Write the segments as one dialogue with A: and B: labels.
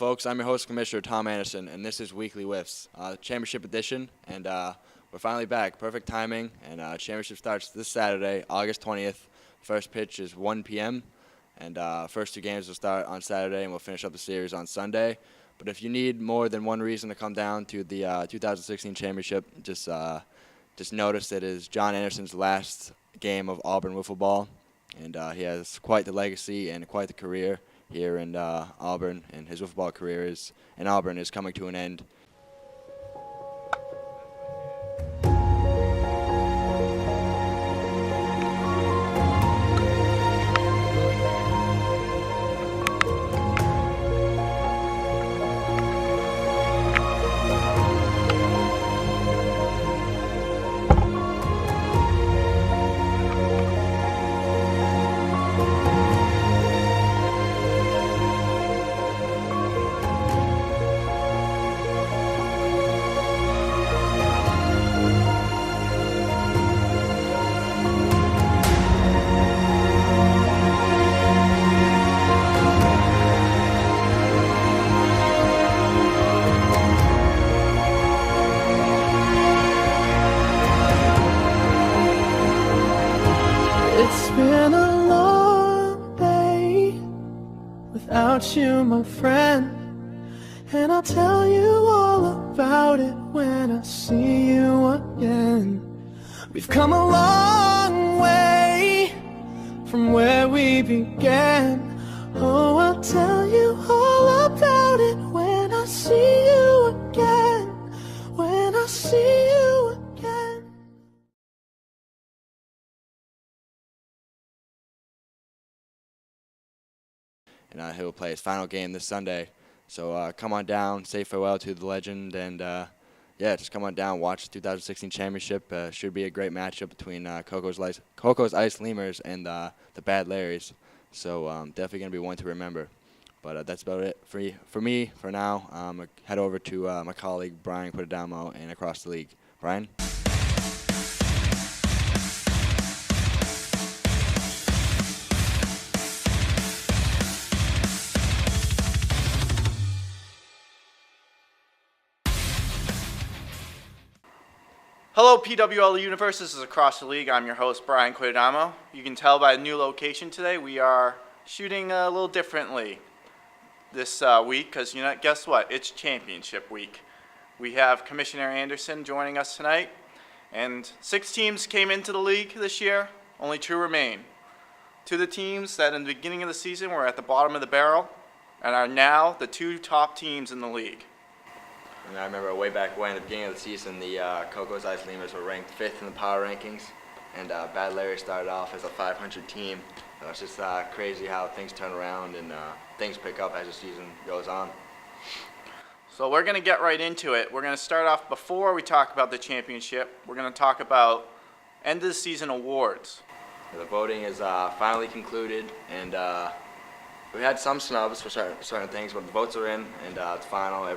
A: folks. I'm your host, Commissioner Tom Anderson, and this is Weekly Wiffs, Championship Edition, and we're finally back. Perfect timing, and Championship starts this Saturday, August 20th. First pitch is 1 p.m., and first two games will start on Saturday, and we'll finish up the series on Sunday. But if you need more than one reason to come down to the 2016 Championship, just notice it is John Anderson's last game of Auburn wiffle ball, and he has quite the legacy and quite the career here in Auburn, and his wiffle ball career in Auburn is coming to an end.
B: You, my friend, and I'll tell you all about it when I see you again. We've come a long way from where we began. Oh, I'll tell you all about it when I see you again. When I see you again.
A: And he will play his final game this Sunday. So come on down, say farewell to the legend, and just come on down, watch the 2016 Championship. Should be a great matchup between Coco's Ice Lemurs and the Bad Larries. So definitely going to be one to remember. But that's about it for me for now. Head over to my colleague Bryan Q and across the league. Bryan?
C: Hello, PWL Universe. This is Across the League. I'm your host, Bryan Q. You can tell by the new location today, we are shooting a little differently this week because, guess what? It's championship week. We have Commissioner Anderson joining us tonight, and 6 teams came into the league this year. Only 2 remain. 2 of the teams that in the beginning of the season were at the bottom of the barrel and are now the 2 top teams in the league.
A: And I remember way back when, at the beginning of the season, the Coco's Ice Lemurs were ranked 5th in the power rankings, and Bad Larry started off as a 500 team. So it's just crazy how things turn around and things pick up as the season goes on.
C: So we're going to get right into it. We're going to start off before we talk about the championship. We're going to talk about end of the season awards.
A: The voting is finally concluded, and we had some snubs for certain things, but the votes are in, and it's final.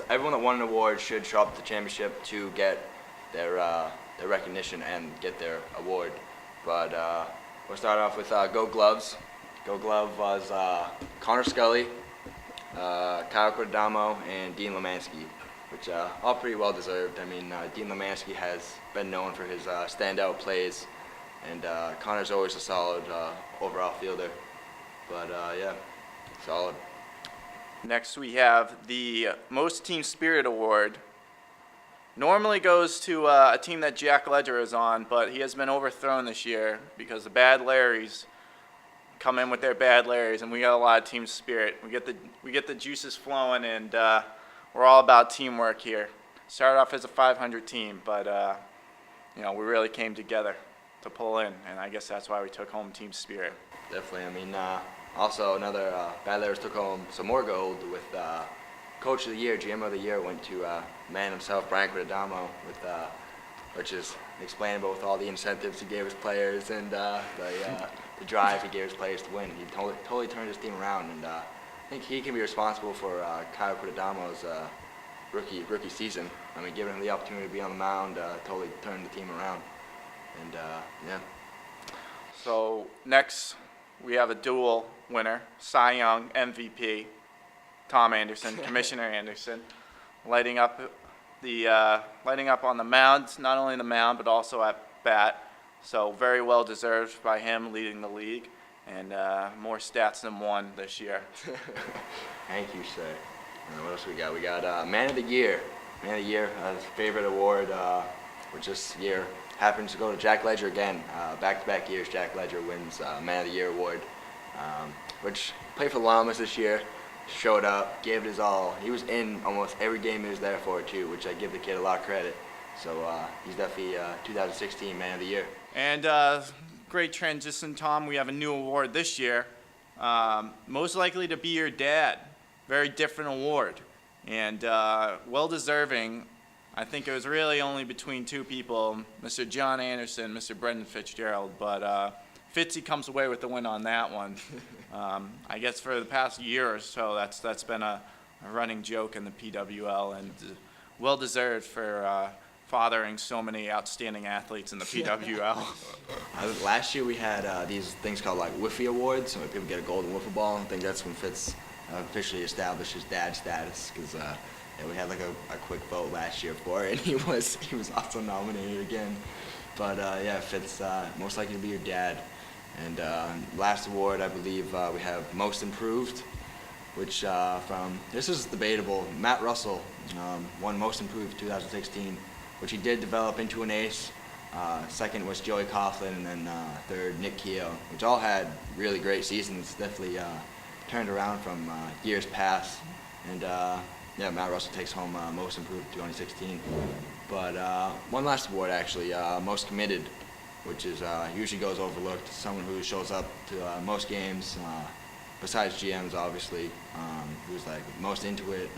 A: Everyone that won an award should show up to the championship to get their recognition and get their award. But we'll start off with Go Gloves. Go Glove was Conor, Scully, Kyle Cordamo, and Dean Lemansky, which all pretty well deserved. I mean, Dean Lemansky has been known for his standout plays, and Conor's always a solid overall fielder. But solid.
C: Next, we have the Most Team Spirit Award. Normally goes to a team that Jack Ledger is on, but he has been overthrown this year because the Bad Larries come in with their Bad Larries, and we got a lot of team spirit. We get the juices flowing, and we're all about teamwork here. Started off as a 500 team, but we really came together to pull in, and I guess that's why we took home team spirit.
A: Definitely. I mean. Also, another Bad Larries took home some more gold with Coach of the Year, GM of the Year went to man himself, Bryan Q, which is explainable with all the incentives he gave his players and the drive he gave his players to win. He totally turned his team around, and I think he can be responsible for Kyle Corddamo's rookie season. I mean, giving him the opportunity to be on the mound totally turned the team around, and
C: So next, we have a dual winner, Cy Young MVP. Tom Anderson, Commissioner Anderson, lighting up on the mound, not only the mound but also at bat. So very well deserved by him leading the league, and more stats than one this year.
A: Thank you, sir. And what else we got? We got Man of the Year. Man of the Year, favorite award, which this year happens to go to Jack Ledger again. Back-to-back years, Jack Ledger wins Man of the Year award, which played for Llamas this year. Showed up, gave it his all. He was in almost every game he was there for, too, which I give the kid a lot of credit. So he's definitely 2016 Man of the Year.
C: And great transition, Tom. We have a new award this year. Most likely to be your dad. Very different award. And well-deserving. I think it was really only between two people, Mr. John Anderson, Mr. Brendan Fitzgerald. But Fitzy comes away with the win on that one. I guess for the past year or so, that's been a running joke in the PWL, and well-deserved for fathering so many outstanding athletes in the PWL.
A: Last year we had these things called like Wiffy Awards, so people get a golden wiffle ball. I think that's when Fitz officially established his dad status, because we had like a quick vote last year for it, and he was also nominated again. But Fitz, most likely to be your dad. And last award, I believe we have Most Improved, which this is debatable. Matt Russell won Most Improved 2016, which he did develop into an ace. Second was Joey Coughlin, and then third, Nick Keogh, which all had really great seasons. Definitely turned around from years past. And Matt Russell takes home Most Improved 2016. But one last award, actually, Most Committed, which is usually goes overlooked. Someone who shows up to most games, besides GMs, obviously, who's like most into it,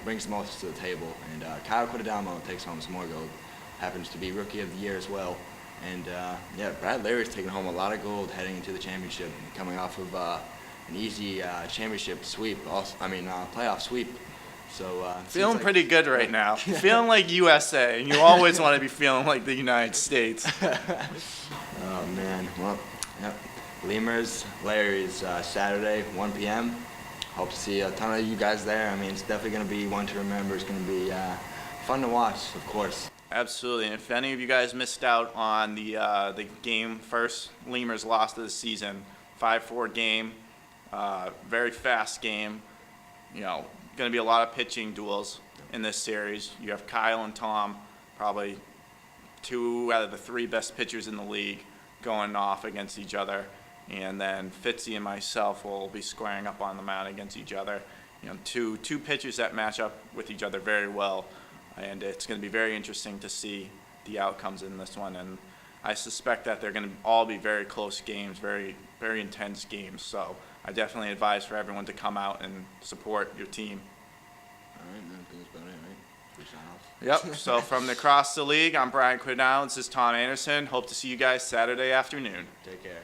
A: brings the most to the table. And Kyle Quidadamo takes home some more gold. Happens to be Rookie of the Year as well. And Brad Larry's taking home a lot of gold heading into the championship, coming off of an easy championship sweep. Playoff sweep. So
C: feeling
A: like
C: pretty good right now. Feeling like USA, and you always want to be feeling like the United States.
A: Oh man, well, yep. Lemurs, Larries, Saturday, 1 p.m. Hope to see a ton of you guys there. I mean, it's definitely going to be one to remember. It's going to be fun to watch, of course.
C: Absolutely. And if any of you guys missed out on the game, first Lemurs lost of the season, 5-4 game, very fast game. Going to be a lot of pitching duels in this series. You have Kyle and Tom, probably 2 out of the 3 best pitchers in the league, going off against each other. And then Fitzy and myself will be squaring up on the mound against each other. Two pitchers that match up with each other very well. And it's going to be very interesting to see the outcomes in this one. And I suspect that they're going to all be very close games, very, very intense games. So I definitely advise for everyone to come out and support your team.
A: All right, man. I think that's about it, right?
C: Yep. So from across the league, I'm Bryan Q. This is Tom Anderson. Hope to see you guys Saturday afternoon.
A: Take care.